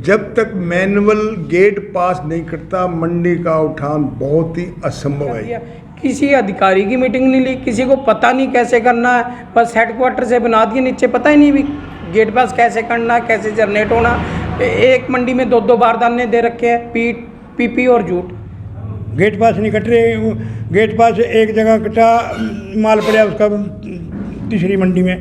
जब तक manual gate पास नहीं करता मंडी का उठान बहुत ही असंभव है। किसी अधिकारी की मीटिंग नहीं ली, किसी को पता नहीं कैसे करना है, बस हेडक्वार्टर से बना दिए, नीचे पता ही नहीं भी गेट पास कैसे करना, कैसे जनरेट होना। एक मंडी में 2-2 बारदाने दे रखे हैं, पीट पीपी और जूट। गेट पास नहीं कट रहे, गेट पास एक जगह कटा माल पड़ा उसका तीसरी मंडी में,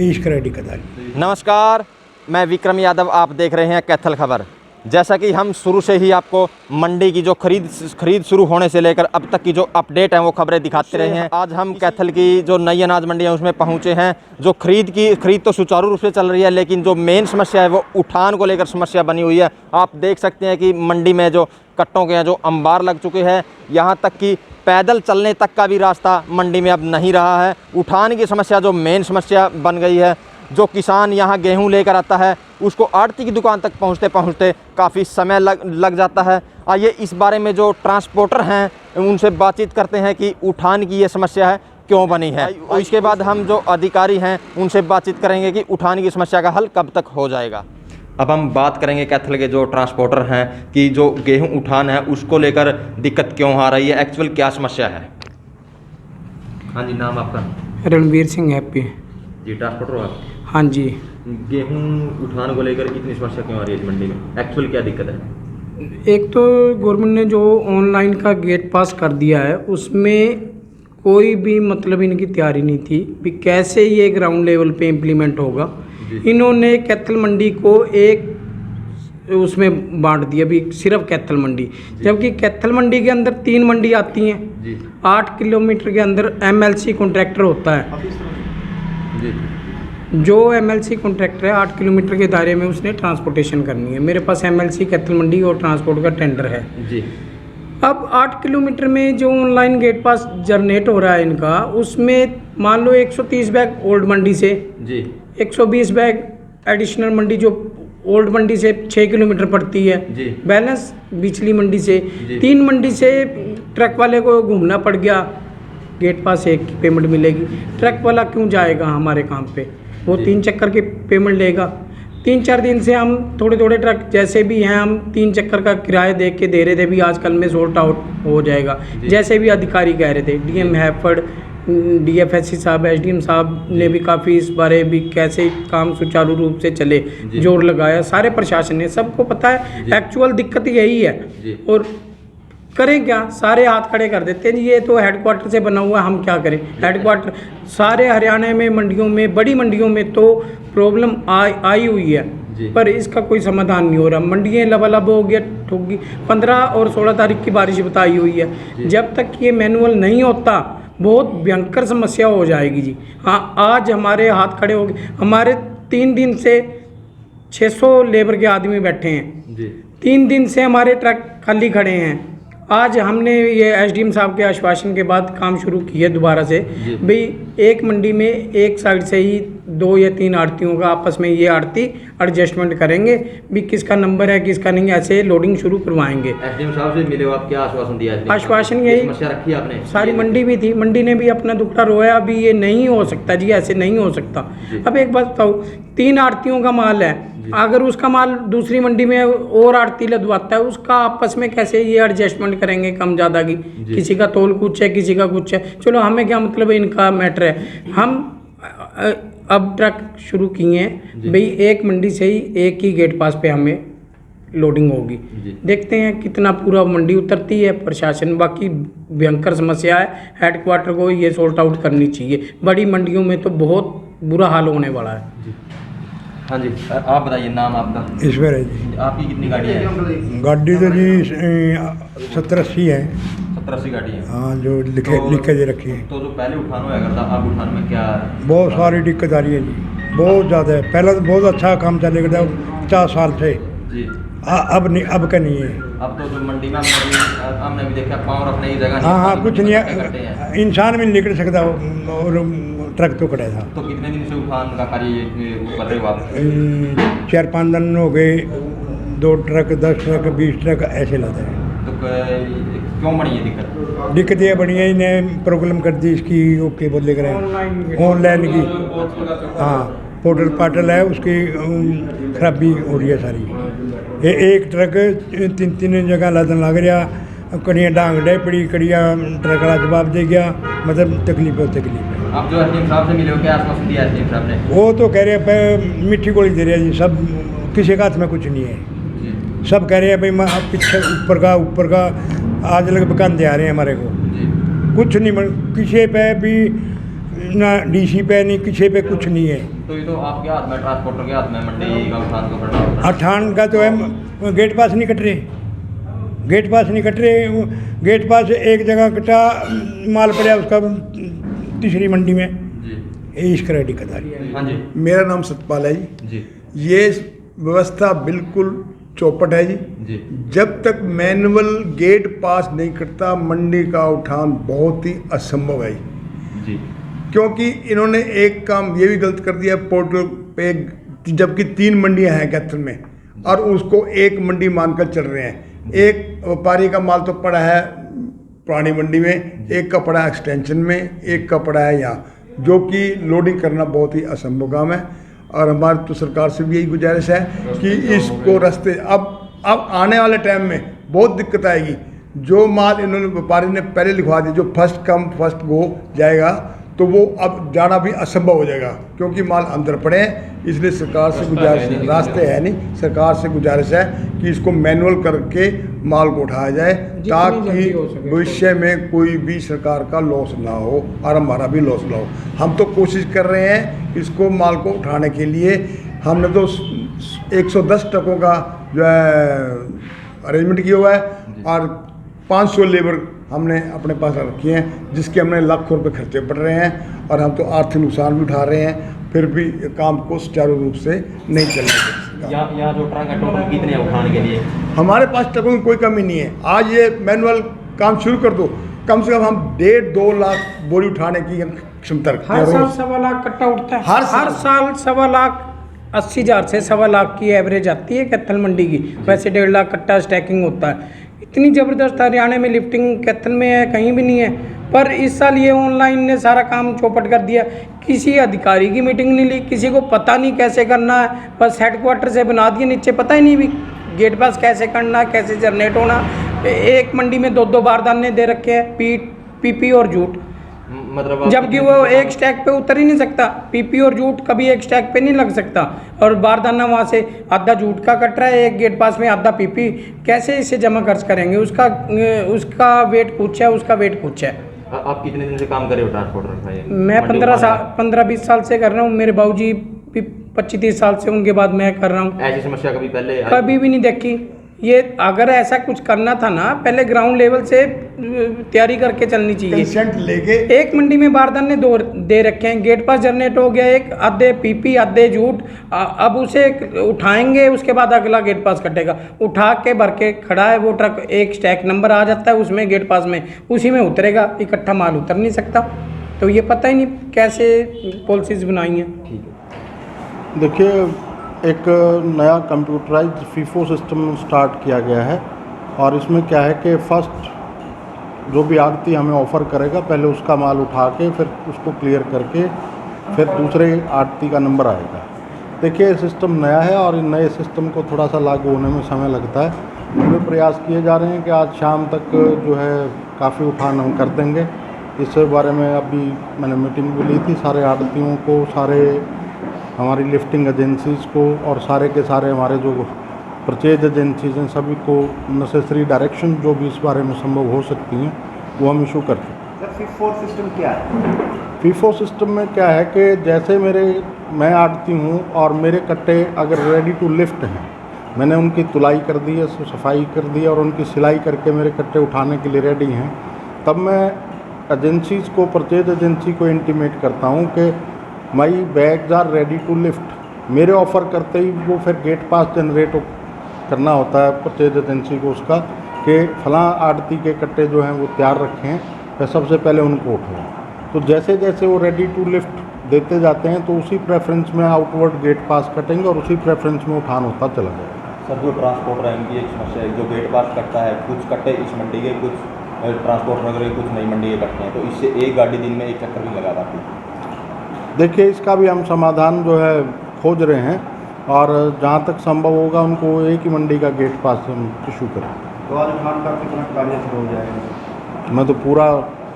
इसका दिक्कत आ रही। नमस्कार, मैं विक्रम यादव, आप देख रहे हैं कैथल खबर। जैसा कि हम शुरू से ही आपको मंडी की जो खरीद शुरू होने से लेकर अब तक की जो अपडेट हैं वो खबरें दिखाते रहे हैं। आज हम कैथल की जो नई अनाज मंडी है उसमें पहुंचे हैं। जो खरीद तो सुचारू रूप से चल रही है, लेकिन जो मेन समस्या है वो उठान को लेकर समस्या बनी हुई है। आप देख सकते हैं कि मंडी में जो कट्टों के जो अंबार लग चुके हैं, यहाँ तक कि पैदल चलने तक का भी रास्ता मंडी में अब नहीं रहा है। उठान की समस्या जो मेन समस्या बन गई है। जो किसान यहाँ गेहूँ लेकर आता है उसको आड़ती की दुकान तक पहुँचते पहुँचते काफ़ी समय लग जाता है। आइए इस बारे में जो ट्रांसपोर्टर हैं उनसे बातचीत करते हैं कि उठान की ये समस्या है क्यों बनी है। इसके बाद हम जो अधिकारी हैं उनसे बातचीत करेंगे कि उठान की समस्या का हल कब तक हो जाएगा। अब हम बात करेंगे कैथल के जो ट्रांसपोर्टर हैं कि जो गेहूँ उठान है उसको लेकर दिक्कत क्यों आ रही है, एक्चुअल क्या समस्या है। हाँ जी, नाम आपका? रणवीर सिंह हैप्पी जी, ट्रांसपोर्टर हो आप? हाँ जी। गेहूँ उठान को लेकर इतनी समस्या क्यों आ रही है मंडी में, एक्चुअल क्या दिक्कत है? एक तो गवर्नमेंट ने जो ऑनलाइन का गेट पास कर दिया है उसमें कोई भी मतलब इनकी तैयारी नहीं थी भी कैसे ये ग्राउंड लेवल पे इम्प्लीमेंट होगा। इन्होंने कैथल मंडी को एक उसमें बांट दिया भी सिर्फ कैथल मंडी, जबकि कैथल मंडी के अंदर 3 मंडी आती हैं। 8 किलोमीटर के अंदर MLC कॉन्ट्रैक्टर होता है। जो MLC कॉन्ट्रैक्टर है 8 किलोमीटर के दायरे में उसने ट्रांसपोर्टेशन करनी है। मेरे पास MLC कैथल मंडी और ट्रांसपोर्ट का टेंडर है जी। अब 8 किलोमीटर में जो ऑनलाइन गेट पास जनरेट हो रहा है इनका, उसमें मान लो 130 बैग ओल्ड मंडी से जी, 120 बैग एडिशनल मंडी जो ओल्ड मंडी से 6 किलोमीटर पड़ती है जी, बैलेंस बिचली मंडी से 3 मंडी से ट्रक वाले को घूमना पड़ गया। गेट पास एक की पेमेंट मिलेगी, ट्रक वाला क्यों जाएगा हमारे काम पे, वो 3 चक्कर की पेमेंट लेगा। 3-4 दिन से हम थोड़े ट्रक जैसे भी हैं हम 3 चक्कर का किराया देख के दे रहे थे भी आज कल में सॉर्ट आउट हो जाएगा। जैसे भी अधिकारी कह रहे थे, DM हैफर्ड, DFSC साहब, SDM साहब ने भी काफ़ी इस बारे भी कैसे काम सुचारू रूप से चले जोर लगाया। सारे प्रशासन ने, सबको पता है एक्चुअल दिक्कत यही है और करें क्या, सारे हाथ खड़े कर देते हैं। ये तो हेडक्वार्टर से बना हुआ है, हम क्या करें। हेडक्वार्टर सारे हरियाणा में मंडियों में, बड़ी मंडियों में तो प्रॉब्लम आई हुई है पर इसका कोई समाधान नहीं हो रहा। मंडियाँ लबालब हो गया, ठोगी। 15 और 16 तारीख की बारिश बताई हुई है। जब तक ये मैनुअल नहीं होता बहुत भयंकर समस्या हो जाएगी जी। हाँ, आज हमारे हाथ खड़े हो गए। हमारे 3 दिन से 600 लेबर के आदमी बैठे हैं जी। 3 दिन से हमारे ट्रक खाली खड़े हैं। आज हमने ये SDM साहब के आश्वासन के बाद काम शुरू किया दोबारा से भाई एक मंडी में एक साइड से ही 2 या 3 आड़तियों का आपस में ये आड़ती एडजस्टमेंट करेंगे भी किसका नंबर है किसका नहीं, ऐसे लोडिंग शुरू करवाएंगे। SDM साहब से मिले हो आप, क्या आश्वासन दिया? आश्वासन यही समस्या रखी आपने? सारी मंडी भी थी, मंडी ने भी अपना दुखड़ा रोया भी ये नहीं हो सकता जी, ऐसे नहीं हो सकता। अब एक बात बताओ, 3 आड़तियों का माल है, अगर उसका माल दूसरी मंडी में और आड़ती लदवाता है उसका आपस में कैसे ये एडजस्टमेंट करेंगे कम ज़्यादा की। किसी का तोल कुछ है, किसी का कुछ है, चलो हमें क्या मतलब है, इनका मैटर है। हम अब ट्रक शुरू किए हैं भाई एक मंडी से ही एक ही गेट पास पे हमें लोडिंग होगी। देखते हैं कितना पूरा मंडी उतरती है। प्रशासन बाकी भयंकर समस्या है, हेडक्वार्टर को ये सॉर्ट आउट करनी चाहिए। बड़ी मंडियों में तो बहुत बुरा हाल होने वाला है। हाँ जी, आप बताइए, नाम आपका? ईश्वर है जी। आपकी कितनी गाड़ी है? गाड़ी तो जी 70-80 है। 70-80 गाड़ी है। हाँ, जो लिखे दे रखी है। तो जो पहले उठान हुआ करता, अब उठान में क्या? बहुत सारी दिक्कत आ रही है जी, बहुत ज़्यादा है। पहले तो बहुत अच्छा काम चले गया 50 साल से जी। अब नहीं, अब का नहीं है। अब तो जो मंडी में हमने भी देखा पाँव रखने की जगह। हाँ, कुछ नहीं है, इंसान भी नहीं निकल सकता और ट्रक तो खड़ा था। तो कितने दिन से उठान का कार्य कर रहे हो आप? 4-5 दिन हो गए। 2 ट्रक, 10 ट्रक, 20 ट्रक ऐसे लाते हैं। तो क्यों बनी ये दिक्कत? दिक्कत ये बनी है, इन्हें प्रॉब्लम कर दी इसकी, ओके बोले करें ऑनलाइन की। हाँ, पोर्टल पाटल है उसकी खराबी हो रही है सारी। एक ट्रक तीन तीन जगह लादन लग रहा, कड़ियाँ डांग डे पड़ी, कड़ियाँ ट्रक वाला जवाब दे गया, मतलब तकलीफ है तकलीफ है। आप जो एसडीएम साहब से मिले हो, क्या आश्वासन दिया एसडीएम साहब ने? वो तो कह रहे हैं भाई मीठी गोली दे रहे हैं जी, सब किसी का हाथ में कुछ नहीं है, सब कह रहे हैं भाई पीछे ऊपर का आज लग बकांदे आ रहे हैं हमारे को, कुछ नहीं किसी पे भी ना डीसी पे नहीं, किसी पे कुछ नहीं है। तो ये तो आपके हाथ में, ट्रांसपोर्टर के हाथ में मंडी का उठान को बढ़ना होता है। अठान का तो है, गेट पास नहीं कट रहे, गेट पास नहीं कट रहे, गेट पास एक जगह कटा माल पड़ा उसका तीसरी मंडी में, ये इसका दिक्कत आ रही है। हाँ जी, मेरा नाम सतपाल है जी। ये व्यवस्था बिल्कुल चौपट है जी। जब तक मैनुअल गेट पास नहीं करता मंडी का उठान बहुत ही असंभव है जी। क्योंकि इन्होंने एक काम ये भी गलत कर दिया, पोर्टल पे जबकि 3 मंडियां हैं कैथल में और उसको एक मंडी मानकर चल रहे हैं। एक व्यापारी का माल तो पड़ा है पुरानी मंडी में, एक का पड़ा है एक्सटेंशन में, एक का पड़ा है यहाँ, जो कि लोडिंग करना बहुत ही असंभव काम है। और हमारी तो सरकार से भी यही गुजारिश है कि इसको रास्ते अब आने वाले टाइम में बहुत दिक्कत आएगी। जो माल इन्होंने व्यापारी ने पहले लिखवा दिया, जो फर्स्ट कम फर्स्ट गो जाएगा, तो वो अब जाना भी असंभव हो जाएगा क्योंकि माल अंदर पड़े हैं। इसलिए सरकार से गुजारिश है, रास्ते है नहीं, सरकार से गुजारिश है कि इसको मैनुअल करके माल को उठाया जाए ताकि भविष्य में कोई भी सरकार का लॉस ना हो और हमारा भी लॉस ना हो। हम तो कोशिश कर रहे हैं इसको माल को उठाने के लिए। हमने तो 110 ट्रकों का जो है अरेंजमेंट किया हुआ है और 500 लेबर हमने अपने पास रखी हैं, जिसके हमने लाखों रुपए खर्चे पड़ रहे हैं और हम तो आर्थिक नुकसान भी उठा रहे हैं, फिर भी काम को सुचारू रूप से नहीं चल रहा। यहाँ जो ट्रक है टोटल कितने हैं उठाने के लिए? हमारे पास ट्रकों की कोई कमी नहीं है। आज ये मैनुअल काम शुरू कर दो, कम से कम हम 1.5-2 लाख बोरी उठाने की क्षमता रखते हैं। हर साल 1.25 लाख कट्टा उठता है, हर साल 1,80,000 से 1.25 लाख की एवरेज आती है कैथल मंडी की। वैसे 1.5 लाख कट्टा स्टैकिंग होता है। इतनी ज़बरदस्त हरियाणा में लिफ्टिंग कैथल में है, कहीं भी नहीं है। पर इस साल ये ऑनलाइन ने सारा काम चौपट कर दिया। किसी अधिकारी की मीटिंग नहीं ली, किसी को पता नहीं कैसे करना है, बस हेडक्वार्टर से बना दिए, नीचे पता ही नहीं भी गेट पास कैसे करना है, कैसे जनरेट होना। एक मंडी में 2-2 बारदाने दे रखे हैं, पीपी और जूट, मतलब जबकि वो एक स्टैक पे उतर ही नहीं सकता। पीपी और जूट कभी एक स्टैक पे नहीं लग सकता और बारदाना वहाँ से आधा जूट का कट रहा है, एक गेट पास में आधा पीपी, कैसे इसे जमा खर्च करेंगे? उसका वेट कुछ है, उसका वेट कुछ है। आप कितने दिन से काम कर रहे हो ट्रांसपोर्टर का? मैं 15-20 साल से कर रहा हूँ। मेरे बाबूजी 25-30 साल से, उनके बाद मैं कर रहा हूँ। ऐसी समस्या कभी पहले कभी भी नहीं देखी। ये अगर ऐसा कुछ करना था ना, पहले ग्राउंड लेवल से तैयारी करके चलनी चाहिए। कंसेंट लेके एक मंडी में बारदाने दे रखे हैं, गेट पास जनरेट हो गया एक, आधे पीपी आधे जूट। अब उसे उठाएंगे, उसके बाद अगला गेट पास कटेगा। उठा के भर के खड़ा है वो ट्रक, एक स्टैक नंबर आ जाता है उसमें गेट पास में, उसी में उतरेगा, इकट्ठा माल उतर नहीं सकता। तो ये पता ही नहीं कैसे पॉलिसीज बनाई हैं। ठीक है, देखिए, एक नया कंप्यूटराइज फीफो सिस्टम स्टार्ट किया गया है और इसमें क्या है कि फर्स्ट जो भी आड़ती हमें ऑफ़र करेगा, पहले उसका माल उठा के फिर उसको क्लियर करके फिर दूसरे आड़ती का नंबर आएगा। देखिए, सिस्टम नया है और इन नए सिस्टम को थोड़ा सा लागू होने में समय लगता है। पूरे प्रयास किए जा रहे हैं कि आज शाम तक जो है काफ़ी उठान हम कर देंगे। इस बारे में अभी मैंने मीटिंग भी ली थी, सारे आड़तियों को, सारे हमारी लिफ्टिंग एजेंसीज़ को और सारे के सारे हमारे जो परचेज एजेंसीज हैं सभी को नेसेसरी डायरेक्शन जो भी इस बारे में संभव हो सकती हैं वो हम इशू करते हैं। फीफो सिस्टम क्या है? फीफो सिस्टम में क्या है कि जैसे मैं आड़ती हूँ और मेरे कट्टे अगर रेडी टू लिफ्ट हैं, मैंने उनकी तुलाई कर दी है, सफाई कर दी है और उनकी सिलाई करके मेरे कट्टे उठाने के लिए रेडी हैं, तब मैं एजेंसीज़ को, परचेज एजेंसी को इंटीमेट करता हूँ कि my bags are ready to lift. मेरे ऑफ़र करते ही वो फिर गेट पास जनरेट करना होता है परचेज एजेंसी को उसका कि फ़लाँ आड़ती के कट्टे जो हैं वो तैयार रखें हैं, फिर सबसे पहले उनको उठाएं। तो जैसे जैसे वो रेडी टू लिफ्ट देते जाते हैं तो उसी प्रेफरेंस में आउटवर्ड गेट पास कटेंगे और उसी प्रेफरेंस में उठान होता चला जाएगा। सर, जो ट्रांसपोर्टर है इनकी एक समस्या है, जो गेट पास कटता है, कुछ कट्टे इस मंडी के, कुछ ट्रांसपोर्टर वगैरह कुछ नई मंडी के कटते हैं, तो इससे एक गाड़ी दिन में एक चक्कर भी लगा पाती है। देखिए इसका भी हम समाधान जो है खोज रहे हैं और जहाँ तक संभव होगा उनको एक ही मंडी का गेट पास हम इशू करें। तो आज खान का कितना कार्य शुरू हो जाएगा? मैं तो पूरा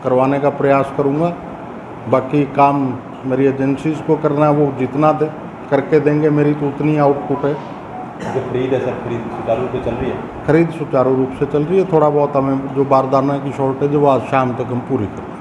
करवाने का प्रयास करूँगा, बाकी काम मेरी एजेंसीज को करना है, वो जितना करके देंगे मेरी तो उतनी आउटपुट है। जो खरीद है सर, खरीद सुचारू रूप से चल रही है? खरीद सुचारू रूप से चल रही है, थोड़ा बहुत हमें जो बारदाना की शॉर्टेज है वो आज शाम तक हम पूरी करें।